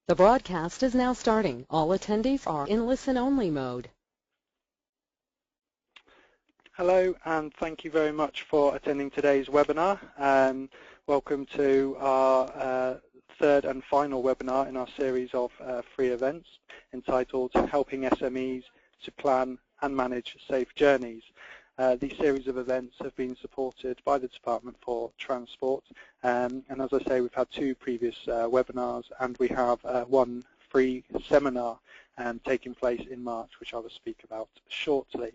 The broadcast is now starting. All attendees are in listen-only mode. Hello, and thank you very much for attending today's webinar. Welcome to our third and final webinar in our series of free events entitled Helping SMEs to Plan and Manage Safe Journeys. These series of events have been supported by the Department for Transport, and as I say, we've had two previous webinars, and we have one free seminar taking place in March, which I will speak about shortly.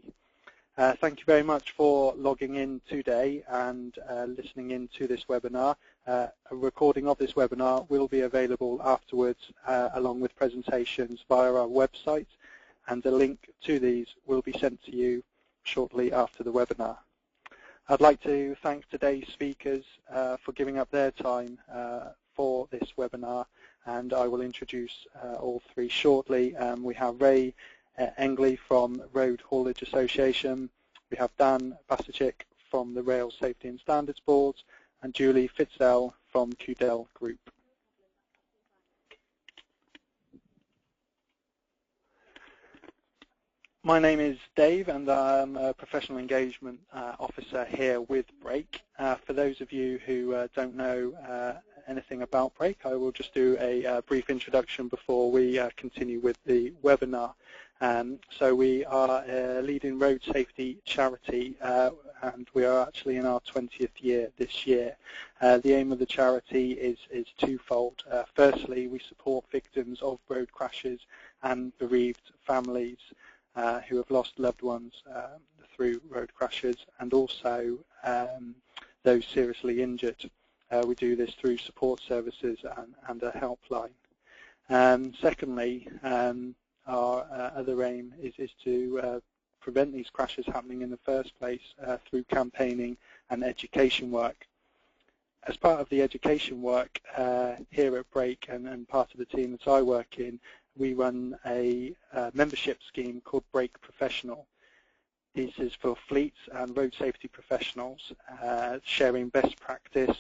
Thank you very much for logging in today and listening in to this webinar. A recording of this webinar will be available afterwards along with presentations via our website, and a link to these will be sent to you shortly after the webinar. I'd like to thank today's speakers for giving up their time for this webinar, and I will introduce all three shortly. We have Ray Engley from Road Haulage Association, we have Dan Basicik from the Rail Safety and Standards Board, and Julie Fitzell from QDEL Group. My name is Dave, and I'm a Professional Engagement Officer here with Brake. For those of you who don't know anything about Brake, I will just do a brief introduction before we continue with the webinar. So we are a leading road safety charity, and we are actually in our 20th year this year. The aim of the charity is twofold. Firstly, we support victims of road crashes and bereaved families who have lost loved ones through road crashes, and also those seriously injured. We do this through support services and a helpline. Secondly, our other aim is to prevent these crashes happening in the first place through campaigning and education work. As part of the education work here at Brake and part of the team that I work in, we run a membership scheme called Brake Professional. This is for fleets and road safety professionals, sharing best practice.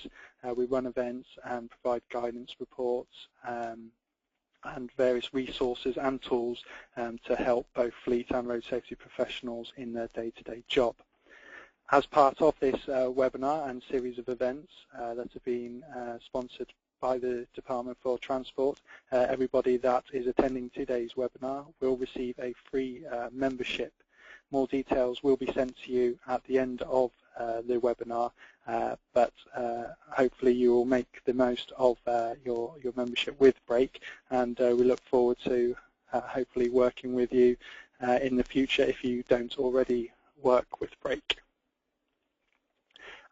We run events and provide guidance reports and various resources and tools to help both fleet and road safety professionals in their day-to-day job. As part of this webinar and series of events that have been sponsored by the Department for Transport, everybody that is attending today's webinar will receive a free membership. More details will be sent to you at the end of the webinar, but hopefully you will make the most of your membership with Brake, and we look forward to hopefully working with you in the future if you don't already work with Brake.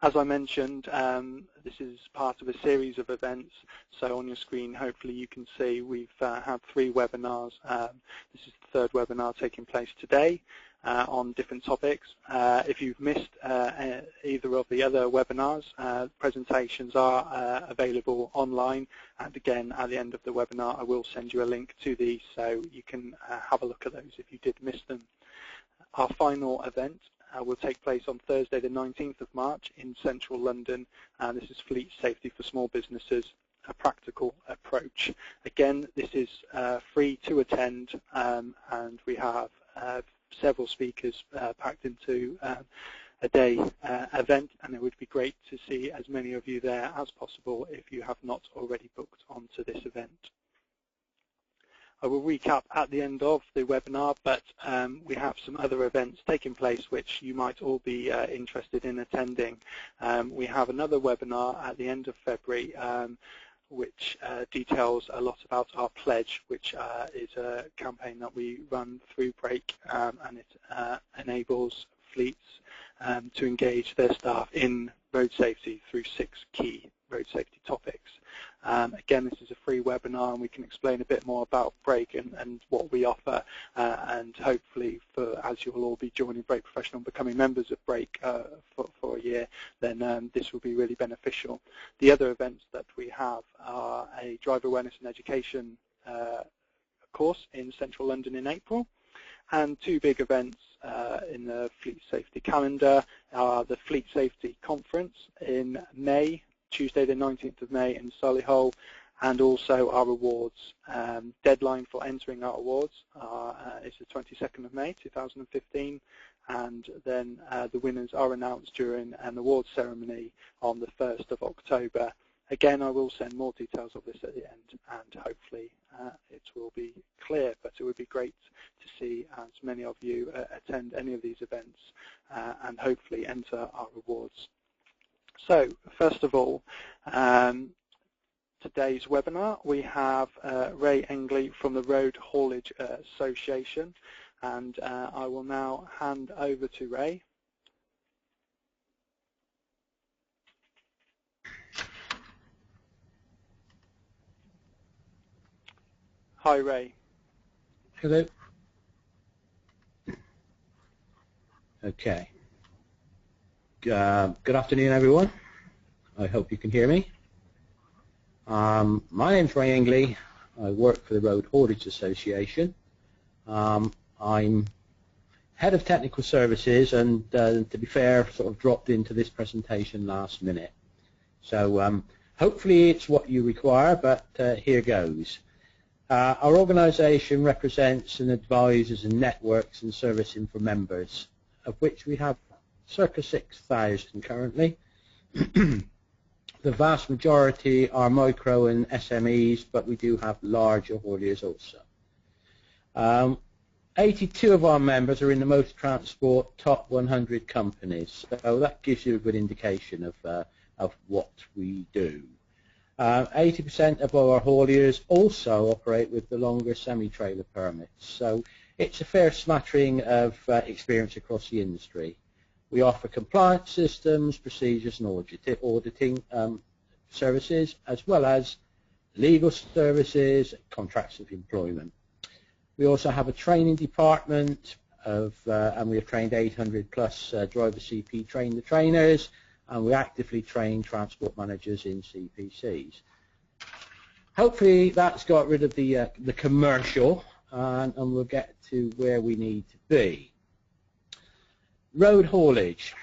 As I mentioned, this is part of a series of events, so on your screen hopefully you can see we've had three webinars. This is the third webinar taking place today on different topics. If you've missed either of the other webinars, presentations are available online, and again at the end of the webinar I will send you a link to these so you can have a look at those if you did miss them. Our final event will take place on Thursday the 19th of March in central London, and this is Fleet Safety for Small Businesses, a practical approach. Again, this is free to attend, and we have several speakers packed into a day event, and it would be great to see as many of you there as possible if you have not already booked onto this event. I will recap at the end of the webinar, but we have some other events taking place which you might all be interested in attending. We have another webinar at the end of February which details a lot about our pledge, which is a campaign that we run through Brake, and it enables fleets to engage their staff in road safety through 6 key road safety topics. Again, this is a free webinar, and we can explain a bit more about Brake and what we offer, and hopefully as you will all be joining Brake Professional and becoming members of Brake for a year, then this will be really beneficial. The other events that we have are a driver awareness and education course in central London in April, and two big events in the fleet safety calendar are the Fleet Safety Conference in May, Tuesday the 19th of May in Solihull, and also our awards. Deadline for entering our awards is the 22nd of May 2015, and then the winners are announced during an awards ceremony on the 1st of October. Again, I will send more details of this at the end, and hopefully it will be clear, but it would be great to see as many of you attend any of these events and hopefully enter our awards. So, first of all, today's webinar, we have Ray Engley from the Road Haulage Association, and I will now hand over to Ray. Hi, Ray. Hello. Okay. Good afternoon, everyone. I hope you can hear me. My name's Ray Engley. I work for the Road Haulage Association. I'm head of technical services, and to be fair, sort of dropped into this presentation last minute. So hopefully it's what you require, but here goes. Our organisation represents and advises and networks and servicing for members, of which we have circa 6,000 currently. The vast majority are micro and SMEs, but we do have larger hauliers also. 82 of our members are in the motor transport top 100 companies, so that gives you a good indication of what we do. 80% of our hauliers also operate with the longer semi-trailer permits, so it's a fair smattering of experience across the industry. We offer compliance systems, procedures and auditing services, as well as legal services, contracts of employment. We also have a training department and we have trained 800 plus driver CP train the trainers, and we actively train transport managers in CPCs. Hopefully that's got rid of the commercial, and we'll get to where we need to be. Road haulage,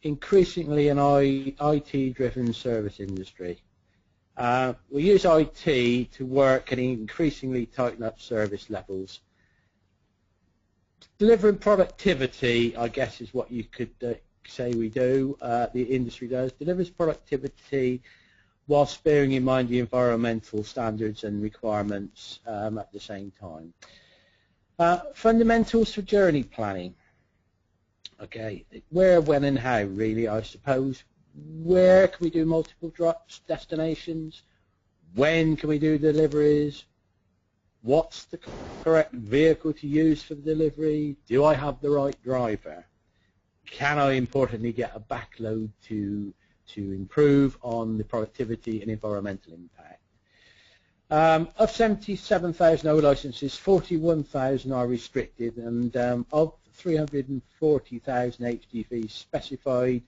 increasingly an IT-driven service industry. We use IT to work at increasingly tighten up service levels. Delivering productivity, I guess, is what you could say we do, the industry does, delivers productivity whilst bearing in mind the environmental standards and requirements at the same time. Fundamentals for journey planning. Okay, where, when and how, really, I suppose. Where can we do multiple drops, destinations? When can we do deliveries? What's the correct vehicle to use for the delivery? Do I have the right driver? Can I importantly get a backload to improve on the productivity and environmental impact? Of 77,000 O licenses, 41,000 are restricted, and of 340,000 HGVs specified,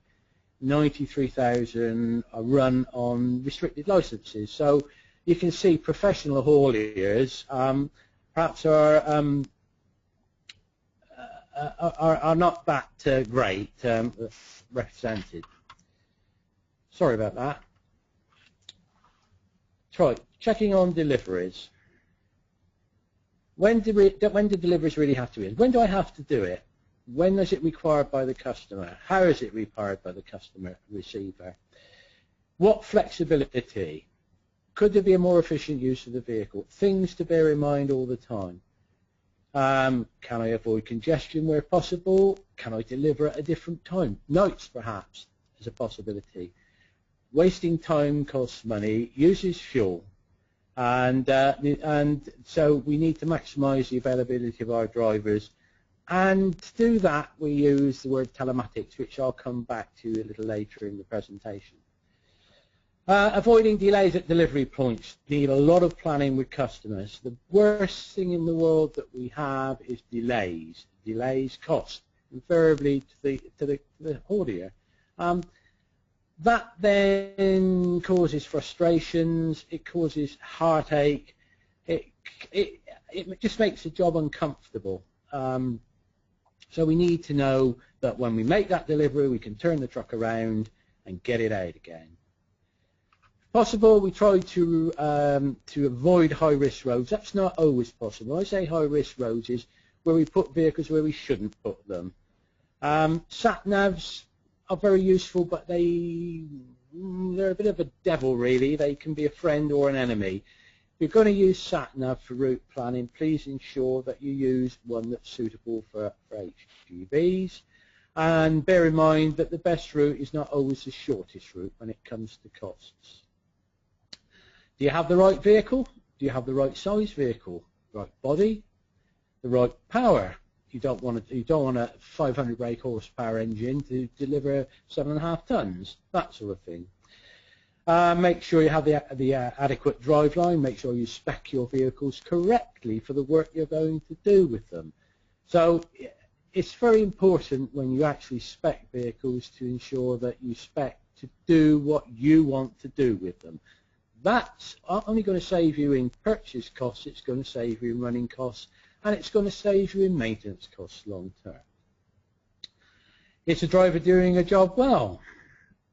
93,000 are run on restricted licenses. So you can see professional hauliers perhaps are not that great represented. Sorry about that. Right, checking on deliveries. When do deliveries really have to be? When do I have to do it? When is it required by the customer? How is it required by the customer receiver? What flexibility? Could there be a more efficient use of the vehicle? Things to bear in mind all the time. Can I avoid congestion where possible? Can I deliver at a different time? Nights, perhaps, is a possibility. Wasting time costs money, uses fuel, and so we need to maximise the availability of our drivers. And to do that, we use the word telematics, which I'll come back to a little later in the presentation. Avoiding delays at delivery points need a lot of planning with customers. The worst thing in the world that we have is delays. Delays cost invariably to the haulier. That then causes frustrations. It causes heartache. It just makes the job uncomfortable. So we need to know that when we make that delivery, we can turn the truck around and get it out again. possible, we try to avoid high-risk roads. That's not always possible. I say high-risk roads is where we put vehicles where we shouldn't put them. Sat-navs are very useful, but they're a bit of a devil, really. They can be a friend or an enemy. If you're going to use sat-nav for route planning, please ensure that you use one that's suitable for HGVs. And bear in mind that the best route is not always the shortest route when it comes to costs. Do you have the right vehicle? Do you have the right size vehicle? The right body? The right power? You don't want a 500 brake horsepower engine to deliver 7.5 tons, that sort of thing. Make sure you have the adequate driveline. Make sure you spec your vehicles correctly for the work you're going to do with them. So it's very important when you actually spec vehicles to ensure that you spec to do what you want to do with them. That's only going to save you in purchase costs, it's going to save you in running costs, and it's going to save you in maintenance costs long term. Is the driver doing a job well?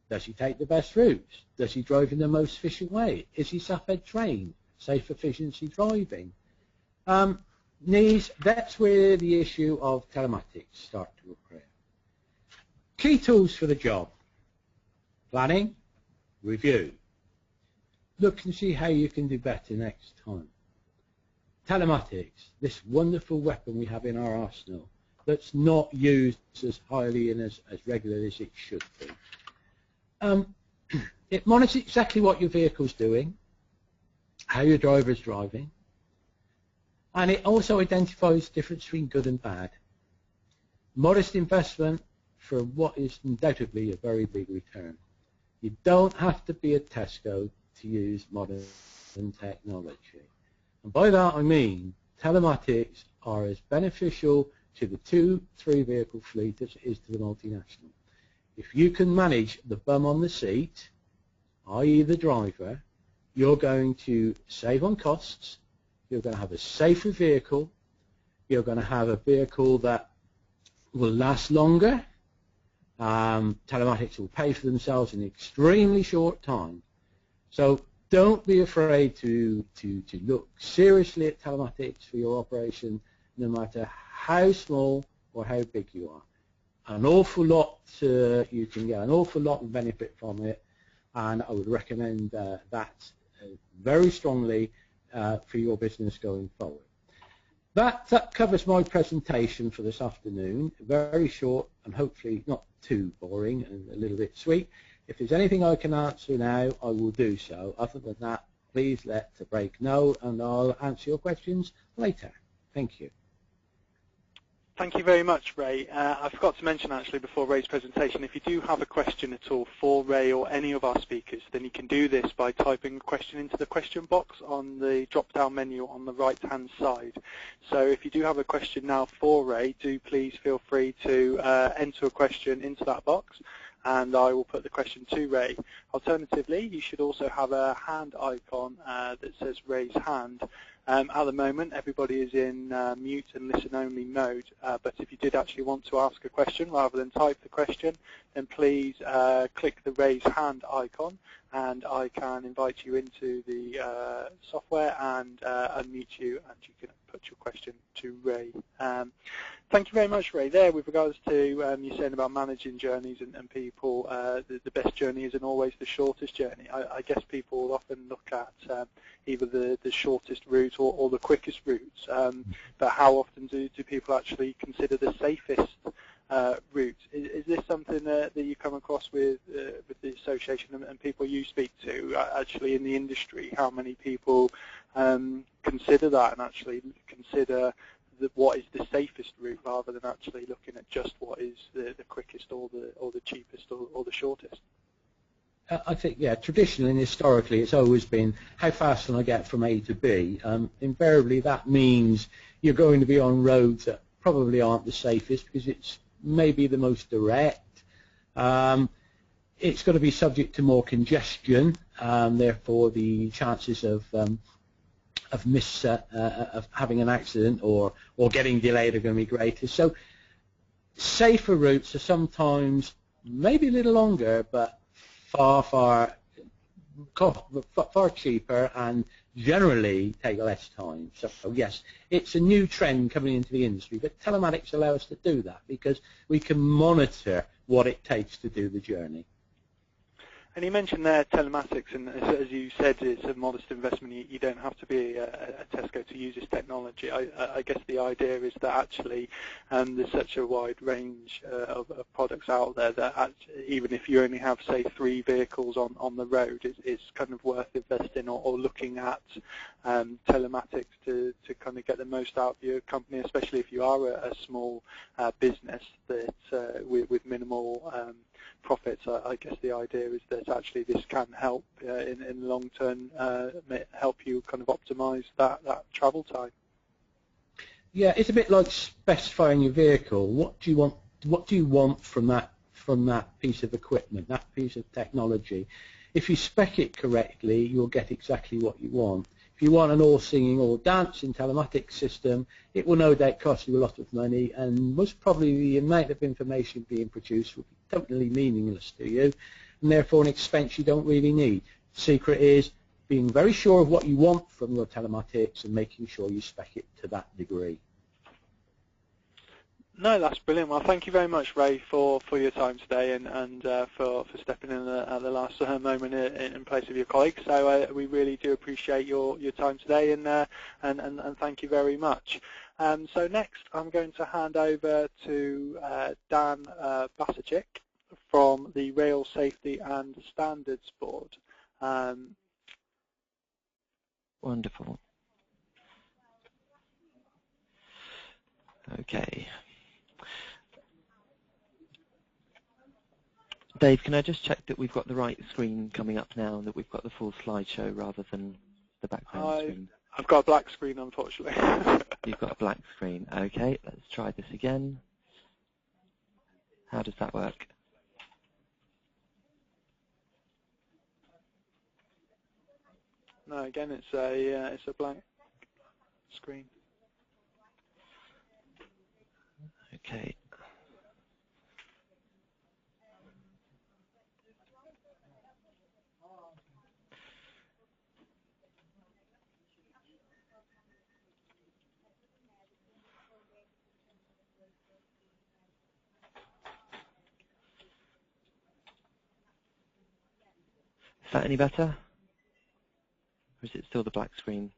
Does he take the best routes? Does he drive in the most efficient way? Is he SAFED trained? Safe efficiency driving? That's where the issue of telematics start to occur. Key tools for the job: planning, review. Look and see how you can do better next time. Telematics, this wonderful weapon we have in our arsenal that's not used as highly and as regularly as it should be. It monitors exactly what your vehicle's doing, how your driver's driving, and it also identifies the difference between good and bad. Modest investment for what is undoubtedly a very big return. You don't have to be a Tesco to use modern technology. And by that I mean telematics are as beneficial to the 2-3 vehicle fleet as it is to the multinational. If you can manage the bum on the seat, i.e. the driver, you're going to save on costs, you're going to have a safer vehicle, you're going to have a vehicle that will last longer, telematics will pay for themselves in an extremely short time. So don't be afraid to look seriously at telematics for your operation, no matter how small or how big you are. An awful lot, you can get an awful lot of benefit from it, and I would recommend that very strongly for your business going forward. That covers my presentation for this afternoon. Very short and hopefully not too boring and a little bit sweet. If there's anything I can answer now, I will do so. Other than that, please let the break know and I'll answer your questions later. Thank you. Thank you very much, Ray. I forgot to mention actually before Ray's presentation, if you do have a question at all for Ray or any of our speakers, then you can do this by typing a question into the question box on the drop-down menu on the right-hand side. So if you do have a question now for Ray, do please feel free to enter a question into that box, and I will put the question to Ray. Alternatively, you should also have a hand icon that says raise hand. At the moment, everybody is in mute and listen-only mode, but if you did actually want to ask a question rather than type the question, then please click the raise hand icon, and I can invite you into the software and unmute you, and you can put your question to Ray. Thank you very much, Ray. There, with regards to you saying about managing journeys and people, the best journey isn't always the shortest journey. I guess people will often look at either the shortest route or the quickest routes, but how often do people actually consider the safest route? Is this something that you come across with the association and people you speak to actually in the industry? How many people consider that and actually consider what is the safest route rather than actually looking at just what is the quickest or the cheapest or the shortest? I think, yeah, traditionally and historically it's always been how fast can I get from A to B. Invariably that means you're going to be on roads that probably aren't the safest because it's maybe the most direct. It's going to be subject to more congestion, therefore the chances of having an accident or getting delayed are going to be greater. So safer routes are sometimes maybe a little longer, but far far cheaper and generally take less time. So yes, it's a new trend coming into the industry, but telematics allow us to do that because we can monitor what it takes to do the journey. And you mentioned there telematics, and as you said, it's a modest investment. You don't have to be a Tesco to use this technology. I guess the idea is that actually there's such a wide range of products out there that even if you only have, say, 3 vehicles on the road, it's kind of worth investing or looking at telematics to kind of get the most out of your company, especially if you are a small business that with minimal profits. I guess the idea is that actually this can help in the long term, help you kind of optimize that travel time. Yeah, it's a bit like specifying your vehicle. What do you want from that piece of equipment, that piece of technology? If you spec it correctly, you'll get exactly what you want. If you want an all-singing, all-dancing telematics system, it will no doubt cost you a lot of money, and most probably the amount of information being produced will be totally meaningless to you, and therefore an expense you don't really need. The secret is being very sure of what you want from your telematics and making sure you spec it to that degree. No, that's brilliant. Well, thank you very much, Ray, for your time today and for stepping in at the last moment in place of your colleague. So we really do appreciate your time today, and thank you very much. So next, I'm going to hand over to Dan Basicic from the Rail Safety and Standards Board. Wonderful. Okay. Dave, can I just check that we've got the right screen coming up now and that we've got the full slideshow rather than the background screen? I've got a black screen, unfortunately. You've got a black screen. Okay, let's try this again. How does that work? No, again, it's a blank screen. Okay. Is that any better? Or is it still the black screen?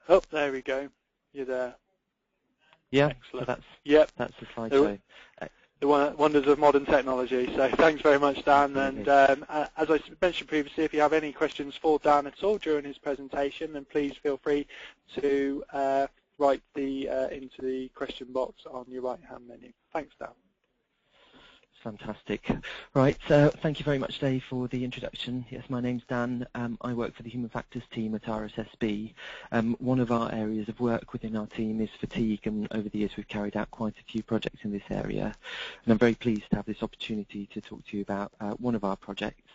Oh, there we go. You're there. Yeah, excellent. So that's the slideshow. The wonders of modern technology. So thanks very much, Dan. And as I mentioned previously, if you have any questions for Dan at all during his presentation, then please feel free to write into the question box on your right-hand menu. Thanks, Dan. Fantastic. Right, thank you very much, Dave, for the introduction. Yes, my name's Dan. I work for the Human Factors team at RSSB. One of our areas of work within our team is fatigue, and over the years we've carried out quite a few projects in this area. And I'm very pleased to have this opportunity to talk to you about one of our projects,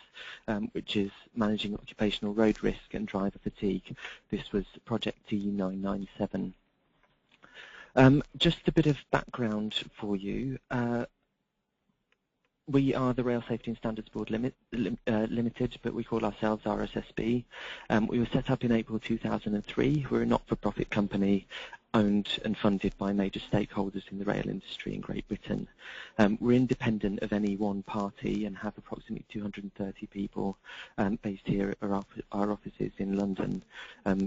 which is managing occupational road risk and driver fatigue. This was Project T997. Just a bit of background for you. We are the Rail Safety and Standards Board Limited, but we call ourselves RSSB. We were set up in April 2003. We're a not-for-profit company owned and funded by major stakeholders in the rail industry in Great Britain. We're independent of any one party and have approximately 230 people based here at our offices in London,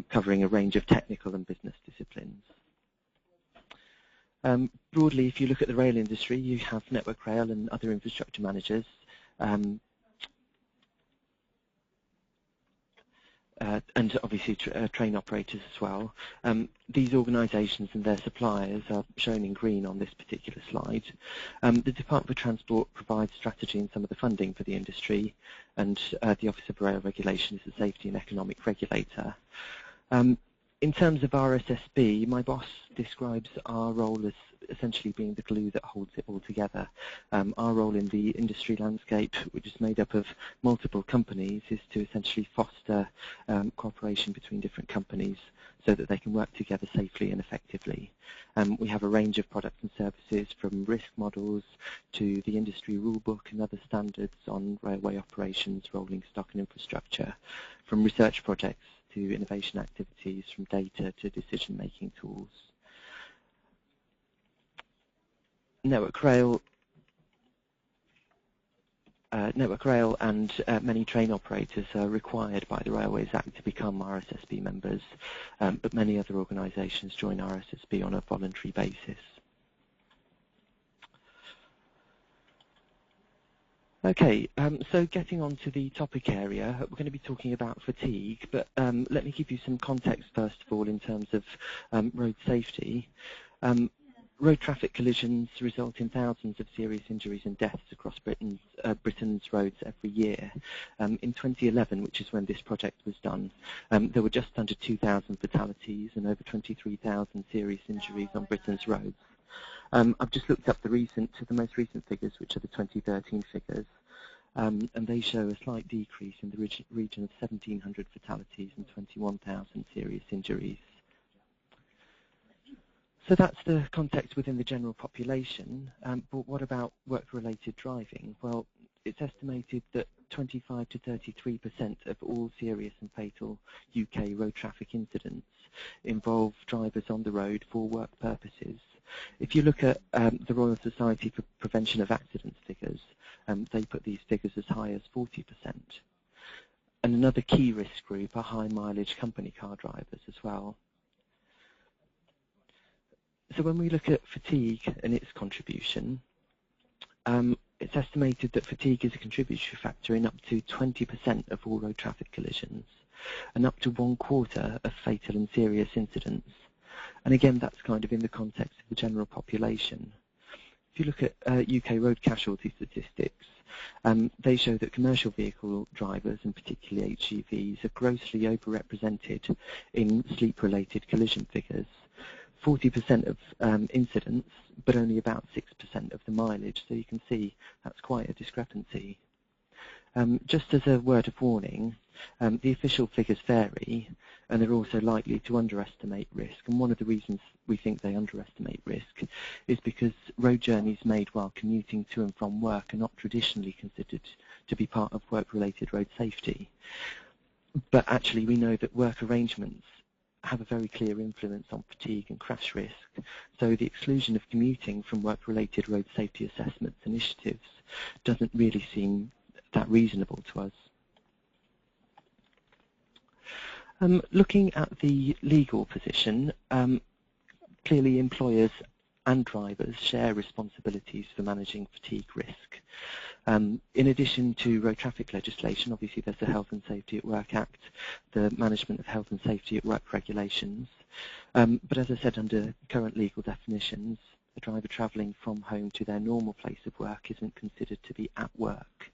covering a range of technical and business disciplines. Broadly, if you look at the rail industry, you have Network Rail and other infrastructure managers, and obviously train operators as well. These organisations and their suppliers are shown in green on this particular slide. The Department for Transport provides strategy and some of the funding for the industry, and the Office of Rail Regulation is a safety and economic regulator. In terms of RSSB, my boss describes our role as essentially being the glue that holds it all together. Our role in the industry landscape, which is made up of multiple companies, is to essentially foster cooperation between different companies so that they can work together safely and effectively. We have a range of products and services, from risk models to the industry rulebook and other standards on railway operations, rolling stock and infrastructure, from research projects to innovation activities, from data to decision-making tools. Network Rail and many train operators are required by the Railways Act to become RSSB members, but many other organisations join RSSB on a voluntary basis. Okay, so getting on to the topic area, we're going to be talking about fatigue, but let me give you some context first of all in terms of road safety. Road traffic collisions result in thousands of serious injuries and deaths across Britain's roads every year. In 2011, which is when this project was done, there were just under 2,000 fatalities and over 23,000 serious injuries on Britain's roads. I've just looked up the most recent figures, which are the 2013 figures, and they show a slight decrease in the region of 1,700 fatalities and 21,000 serious injuries. So that's the context within the general population, but what about work-related driving? Well, it's estimated that 25 to 33% of all serious and fatal UK road traffic incidents involve drivers on the road for work purposes. If you look at the Royal Society for Prevention of Accidents figures, they put these figures as high as 40%. And another key risk group are high-mileage company car drivers as well. So when we look at fatigue and its contribution, it's estimated that fatigue is a contributory factor in up to 20% of all road traffic collisions and up to 1/4 of fatal and serious incidents. And again, that's kind of in the context of the general population. If you look at UK road casualty statistics, they show that commercial vehicle drivers, and particularly HGVs, are grossly overrepresented in sleep-related collision figures. 40% of incidents, but only about 6% of the mileage, so you can see that's quite a discrepancy. Just as a word of warning, the official figures vary, and they're also likely to underestimate risk, and one of the reasons we think they underestimate risk is because road journeys made while commuting to and from work are not traditionally considered to be part of work-related road safety. But actually we know that work arrangements have a very clear influence on fatigue and crash risk, so the exclusion of commuting from work-related road safety assessments initiatives doesn't really seem that reasonable to us. Looking at the legal position, clearly employers and drivers share responsibilities for managing fatigue risk. In addition to road traffic legislation, obviously there's the Health and Safety at Work Act, the Management of Health and Safety at Work regulations. But as I said, under current legal definitions, a driver travelling from home to their normal place of work isn't considered to be at work.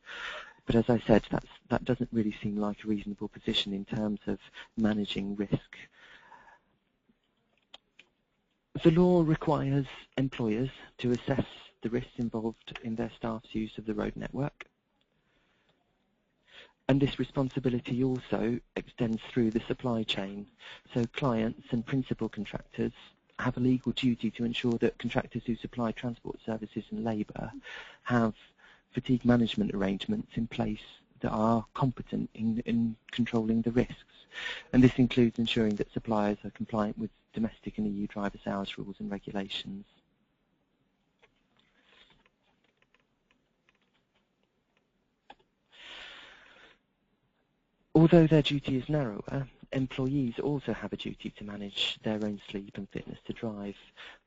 But as I said, that doesn't really seem like a reasonable position in terms of managing risk. The law requires employers to assess the risks involved in their staff's use of the road network. And this responsibility also extends through the supply chain. So clients and principal contractors have a legal duty to ensure that contractors who supply transport services and labour have fatigue management arrangements in place that are competent in controlling the risks. And this includes ensuring that suppliers are compliant with domestic and EU driver's hours rules and regulations. Although their duty is narrower, employees also have a duty to manage their own sleep and fitness to drive.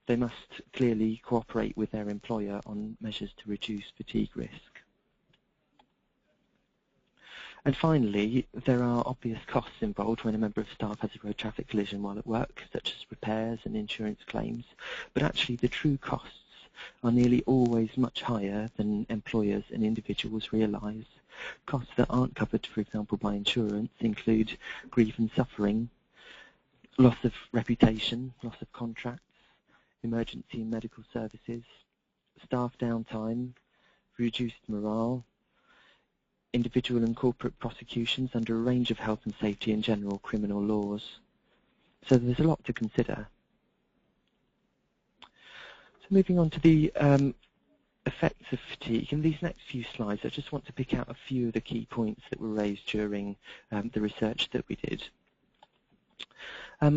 They must clearly cooperate with their employer on measures to reduce fatigue risk. And finally, there are obvious costs involved when a member of staff has a road traffic collision while at work, such as repairs and insurance claims, but actually the true costs are nearly always much higher than employers and individuals realise. Costs that aren't covered, for example, by insurance include grief and suffering, loss of reputation, loss of contracts, emergency and medical services, staff downtime, reduced morale, individual and corporate prosecutions under a range of health and safety and general criminal laws. So there's a lot to consider. So moving on to the effects of fatigue, in these next few slides I just want to pick out a few of the key points that were raised during the research that we did.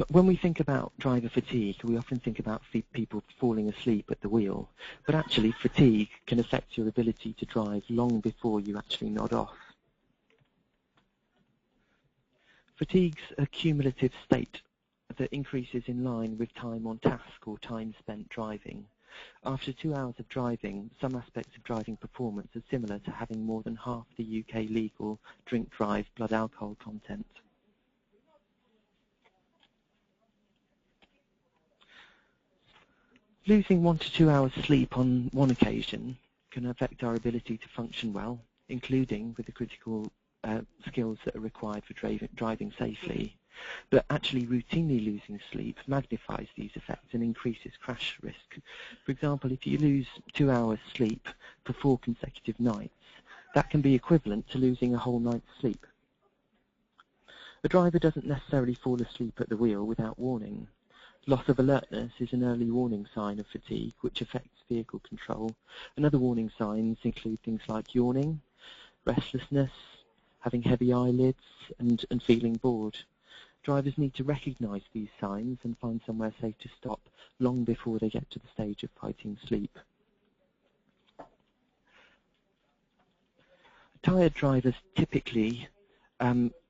When we think about driver fatigue, we often think about people falling asleep at the wheel, but actually fatigue can affect your ability to drive long before you actually nod off. Fatigue's a cumulative state that increases in line with time on task or time spent driving. After 2 hours of driving, some aspects of driving performance are similar to having more than half the UK legal drink drive blood alcohol content. Losing 1 to 2 hours sleep on one occasion can affect our ability to function well, including with the critical skills that are required for driving safely. But actually routinely losing sleep magnifies these effects and increases crash risk. For example, if you lose 2 hours sleep for 4 consecutive nights, that can be equivalent to losing a whole night's sleep. A driver doesn't necessarily fall asleep at the wheel without warning. Loss of alertness is an early warning sign of fatigue, which affects vehicle control. And other warning signs include things like yawning, restlessness, having heavy eyelids, and feeling bored. Drivers need to recognise these signs and find somewhere safe to stop long before they get to the stage of fighting sleep. Tired drivers typically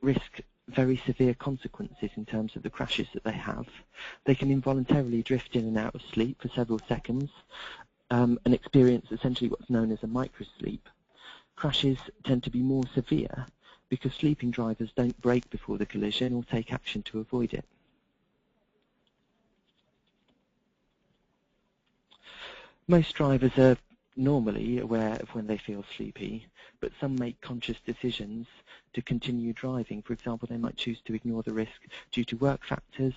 risk very severe consequences in terms of the crashes that they have. They can involuntarily drift in and out of sleep for several seconds and experience essentially what's known as a microsleep. Crashes tend to be more severe because sleeping drivers don't brake before the collision or take action to avoid it. Most drivers are normally aware of when they feel sleepy, but some make conscious decisions to continue driving. For example, they might choose to ignore the risk due to work factors,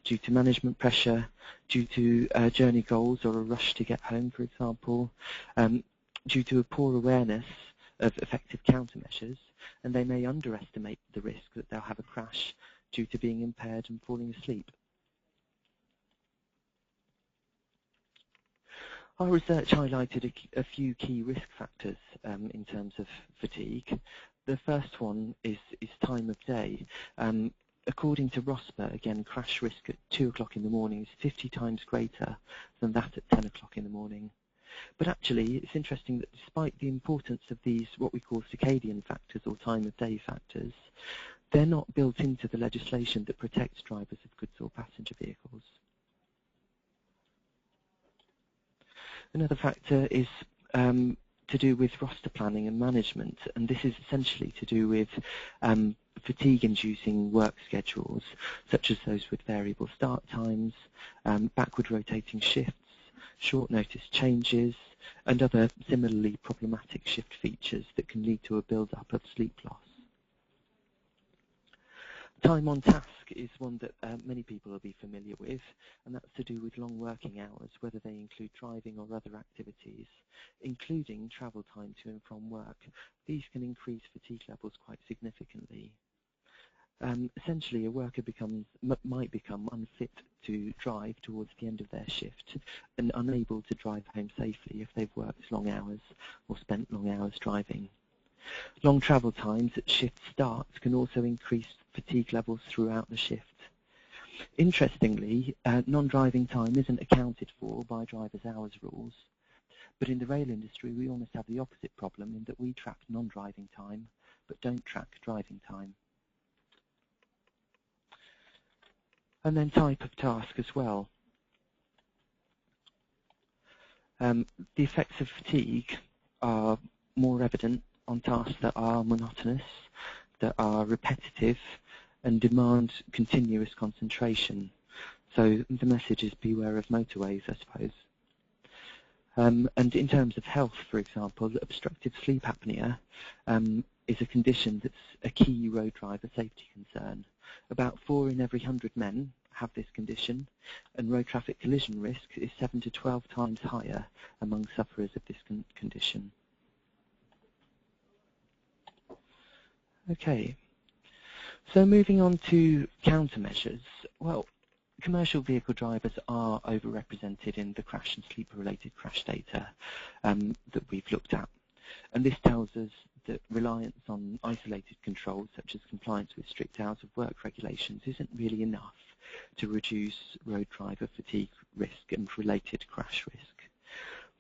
due to management pressure, due to journey goals or a rush to get home, for example, due to a poor awareness of effective countermeasures, and they may underestimate the risk that they'll have a crash due to being impaired and falling asleep. Our research highlighted a few key risk factors in terms of fatigue. The first one is time of day. According to ROSPA, again, crash risk at 2 o'clock in the morning is 50 times greater than that at 10 o'clock in the morning. But actually, it's interesting that despite the importance of these, what we call circadian factors or time of day factors, they're not built into the legislation that protects drivers of goods or passenger vehicles. Another factor is to do with roster planning and management, and this is essentially to do with fatigue-inducing work schedules, such as those with variable start times, backward rotating shifts, short notice changes, and other similarly problematic shift features that can lead to a build-up of sleep loss. Time on task is one that many people will be familiar with, and that's to do with long working hours, whether they include driving or other activities, including travel time to and from work. These can increase fatigue levels quite significantly. Essentially, a worker might become unfit to drive towards the end of their shift and unable to drive home safely if they've worked long hours or spent long hours driving. Long travel times at shift starts can also increase fatigue levels throughout the shift. Interestingly, non-driving time isn't accounted for by driver's hours rules, but in the rail industry we almost have the opposite problem in that we track non-driving time but don't track driving time. And then type of task as well. The effects of fatigue are more evident on tasks that are monotonous, that are repetitive, and demand continuous concentration. So the message is beware of motorways, I suppose. And in terms of health, for example, obstructive sleep apnea is a condition that's a key road driver safety concern. About 4 in every 100 men have this condition, and road traffic collision risk is 7 to 12 times higher among sufferers of this condition. Okay, so moving on to countermeasures. Well, commercial vehicle drivers are overrepresented in the crash and sleep-related crash data that we've looked at. And this tells us that reliance on isolated controls, such as compliance with strict hours of work regulations, isn't really enough to reduce road driver fatigue risk and related crash risk.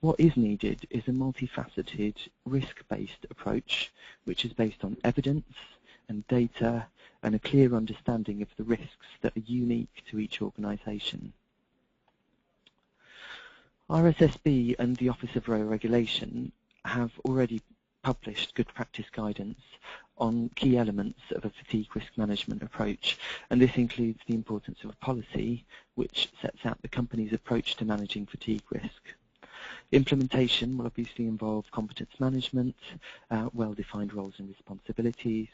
What is needed is a multifaceted, risk-based approach, which is based on evidence and data and a clear understanding of the risks that are unique to each organisation. RSSB and the Office of Road Regulation have already published good practice guidance on key elements of a fatigue risk management approach, and this includes the importance of a policy which sets out the company's approach to managing fatigue risk. Implementation will obviously involve competence management, well-defined roles and responsibilities,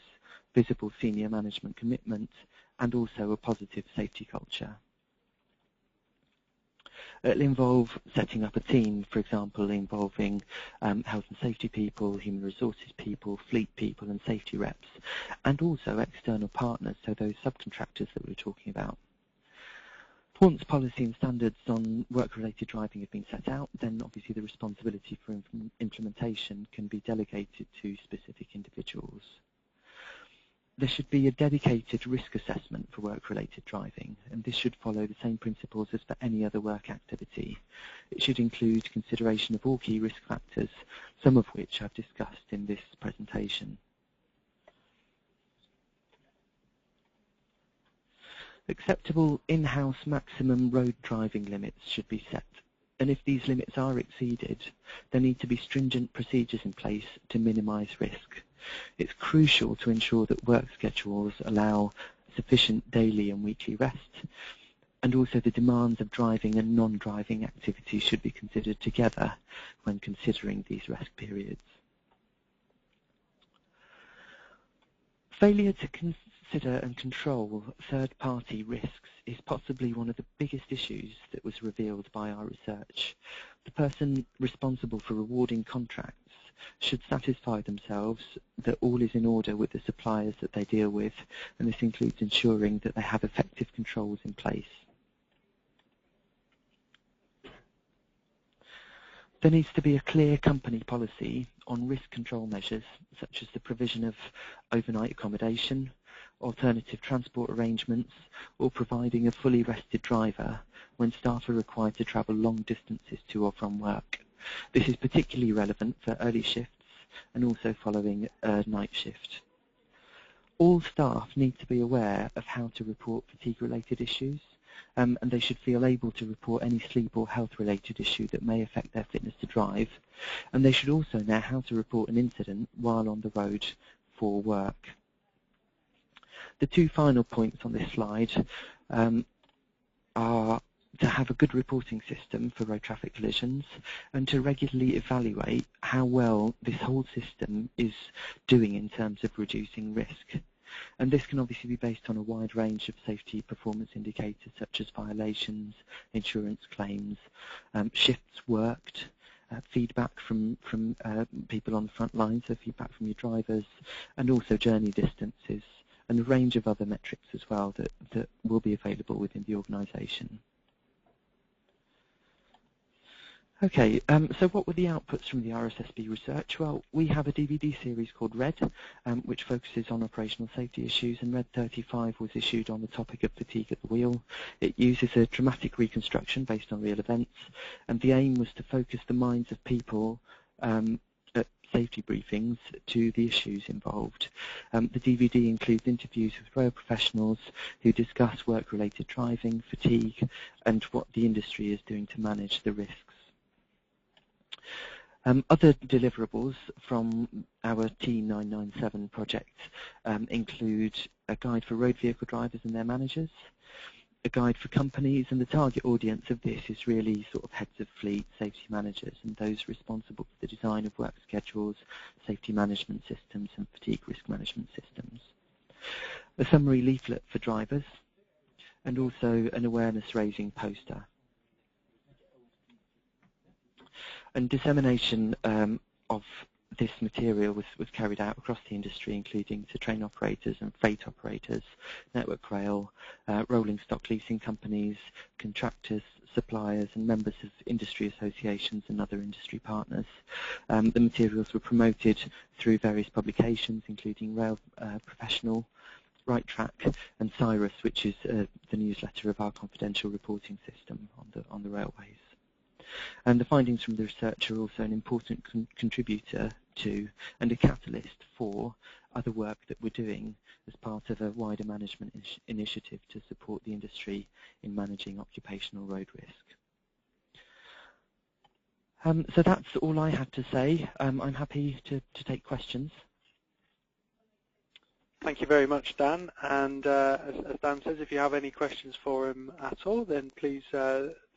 visible senior management commitment, and also a positive safety culture. It'll involve setting up a team, for example, involving health and safety people, human resources people, fleet people, and safety reps, and also external partners, so those subcontractors that we were talking about. Once policy and standards on work-related driving have been set out, then obviously the responsibility for implementation can be delegated to specific individuals. There should be a dedicated risk assessment for work-related driving, and this should follow the same principles as for any other work activity. It should include consideration of all key risk factors, some of which I've discussed in this presentation. Acceptable in-house maximum road driving limits should be set, and if these limits are exceeded, there need to be stringent procedures in place to minimise risk. It's crucial to ensure that work schedules allow sufficient daily and weekly rest, and also the demands of driving and non-driving activities should be considered together when considering these rest periods. Failure to consider and control third-party risks is possibly one of the biggest issues that was revealed by our research. The person responsible for awarding contracts should satisfy themselves that all is in order with the suppliers that they deal with, and this includes ensuring that they have effective controls in place. There needs to be a clear company policy on risk control measures, such as the provision of overnight accommodation, alternative transport arrangements, or providing a fully rested driver when staff are required to travel long distances to or from work. This is particularly relevant for early shifts and also following a night shift. All staff need to be aware of how to report fatigue-related issues, and they should feel able to report any sleep or health-related issue that may affect their fitness to drive, and they should also know how to report an incident while on the road for work. The two final points on this slide are to have a good reporting system for road traffic collisions and to regularly evaluate how well this whole system is doing in terms of reducing risk. And this can obviously be based on a wide range of safety performance indicators such as violations, insurance claims, shifts worked, feedback from people on the front line, so feedback from your drivers, and also journey distances, and a range of other metrics as well that will be available within the organisation. Okay, so what were the outputs from the RSSB research? Well, we have a DVD series called RED, which focuses on operational safety issues, and RED 35 was issued on the topic of fatigue at the wheel. It uses a dramatic reconstruction based on real events, and the aim was to focus the minds of people at safety briefings to the issues involved. The DVD includes interviews with rail professionals who discuss work-related driving, fatigue, and what the industry is doing to manage the risks. Other deliverables from our T997 project include a guide for road vehicle drivers and their managers, a guide for companies, and the target audience of this is really sort of heads of fleet, safety managers, and those responsible for the design of work schedules, safety management systems, and fatigue risk management systems. A summary leaflet for drivers, and also an awareness-raising poster. And dissemination of this material was carried out across the industry, including to train operators and freight operators, network rail, rolling stock leasing companies, contractors, suppliers, and members of industry associations and other industry partners. The materials were promoted through various publications, including Rail Professional, Right Track, and Cyrus, which is the newsletter of our confidential reporting system on the railways. And the findings from the research are also an important contributor to and a catalyst for other work that we're doing as part of a wider management initiative to support the industry in managing occupational road risk. So that's all I had to say. I'm happy to take questions. Thank you very much, Dan. And as Dan says, if you have any questions for him at all, then please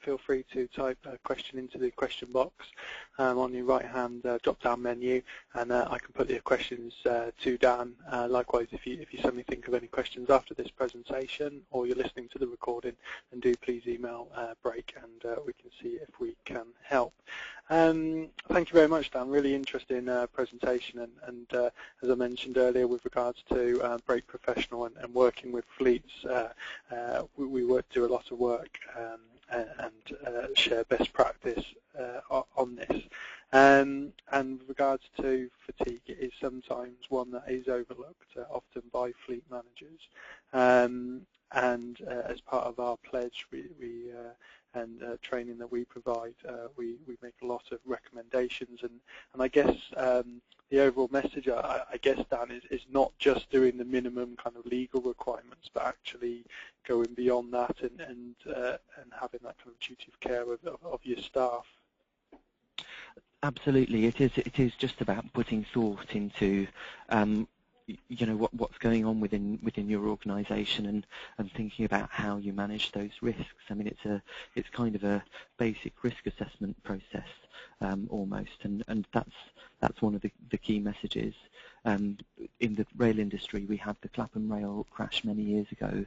feel free to type a question into the question box on your right-hand drop-down menu, and I can put your questions to Dan. Likewise, if you suddenly think of any questions after this presentation, or you're listening to the recording, then do please email Break, and we can see if we can help. Thank you very much, Dan. Really interesting presentation, and as I mentioned earlier, with regards to Break Professional and working with fleets, we do a lot of work and share best practice on this. And with regards to fatigue, it is sometimes one that is overlooked, often by fleet managers. And as part of our pledge, and training that we provide, we make a lot of recommendations, and I guess the overall message, I guess, Dan, is not just doing the minimum kind of legal requirements, but actually going beyond that and having that kind of duty of care of your staff. Absolutely, it is just about putting thought into you know, what's going on within your organisation and thinking about how you manage those risks. I mean, it's kind of a basic risk assessment process almost, and that's one of the key messages. In the rail industry, we had the Clapham rail crash many years ago,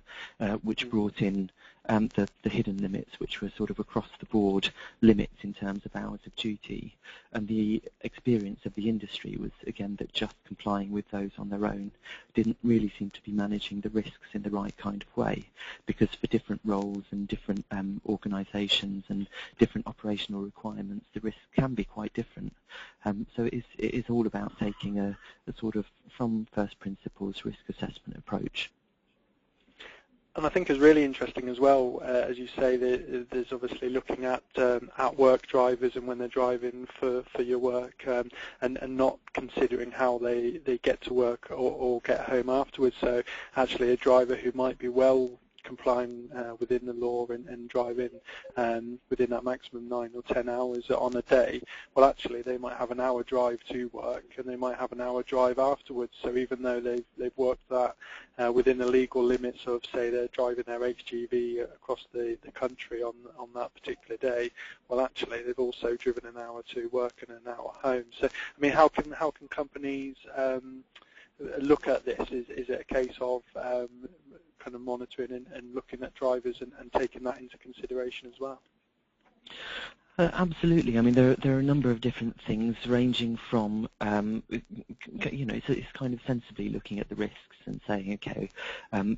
which brought in the hidden limits, which were sort of across the board limits in terms of hours of duty. And the experience of the industry was, again, that just complying with those on their own didn't really seem to be managing the risks in the right kind of way, because for different roles and different organisations and different operational requirements, the risks can be quite different. So it is all about taking a sort of from first principles risk assessment approach. And I think it's really interesting as well, as you say, there's obviously looking at work drivers and when they're driving for your work, and not considering how they get to work or get home afterwards. So actually a driver who might be well complying within the law and driving within that maximum 9 or 10 hours on a day, well, actually they might have an hour drive to work and they might have an hour drive afterwards. So even though they've worked that within the legal limits of, say, they're driving their HGV across the country on that particular day, well, actually they've also driven an hour to work and an hour home. So I mean, how can companies look at this? Is it a case of kind of monitoring and looking at drivers and taking that into consideration as well? Absolutely. I mean, there are a number of different things, ranging from, you know, it's kind of sensibly looking at the risks and saying, okay,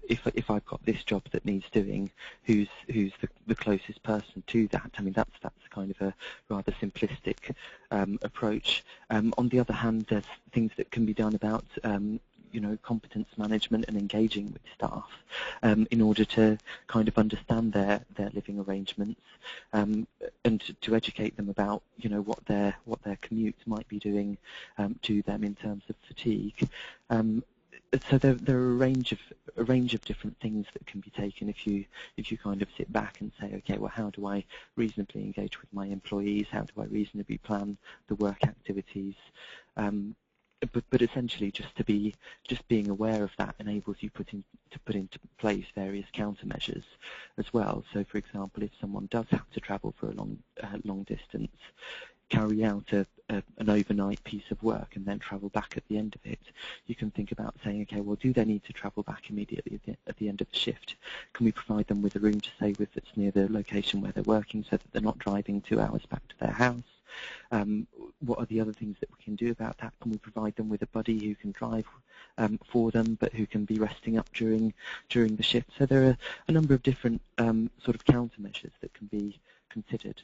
if I've got this job that needs doing, who's the closest person to that? I mean, that's kind of a rather simplistic approach. On the other hand, there's things that can be done about you know, competence management and engaging with staff in order to kind of understand their living arrangements and to educate them about, you know, what their commutes might be doing to them in terms of fatigue. So there are a range of different things that can be taken if you kind of sit back and say, okay, well, how do I reasonably engage with my employees? How do I reasonably plan the work activities? but essentially just being aware of that enables you to put into place various countermeasures as well. So, for example, if someone does have to travel for a long distance, carry out an overnight piece of work and then travel back at the end of it, you can think about saying, okay, well, do they need to travel back immediately at the end of the shift? Can we provide them with a room to stay with that's near the location where they're working so that they're not driving 2 hours back to their house? What are the other things that we can do about that? Can we provide them with a buddy who can drive for them, but who can be resting up during the shift? So there are a number of different sort of countermeasures that can be considered.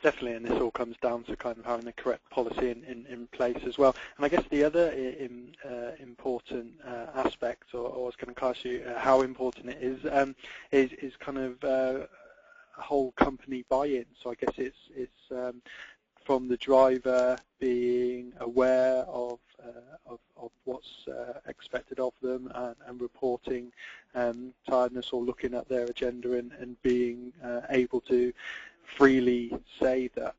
Definitely, and this all comes down to kind of having the correct policy in place as well. And I guess the other important aspect, or I was going to ask you how important it is kind of whole company buy-in. So I guess it's from the driver being aware of what's expected of them and reporting tiredness or looking at their agenda and being able to freely say that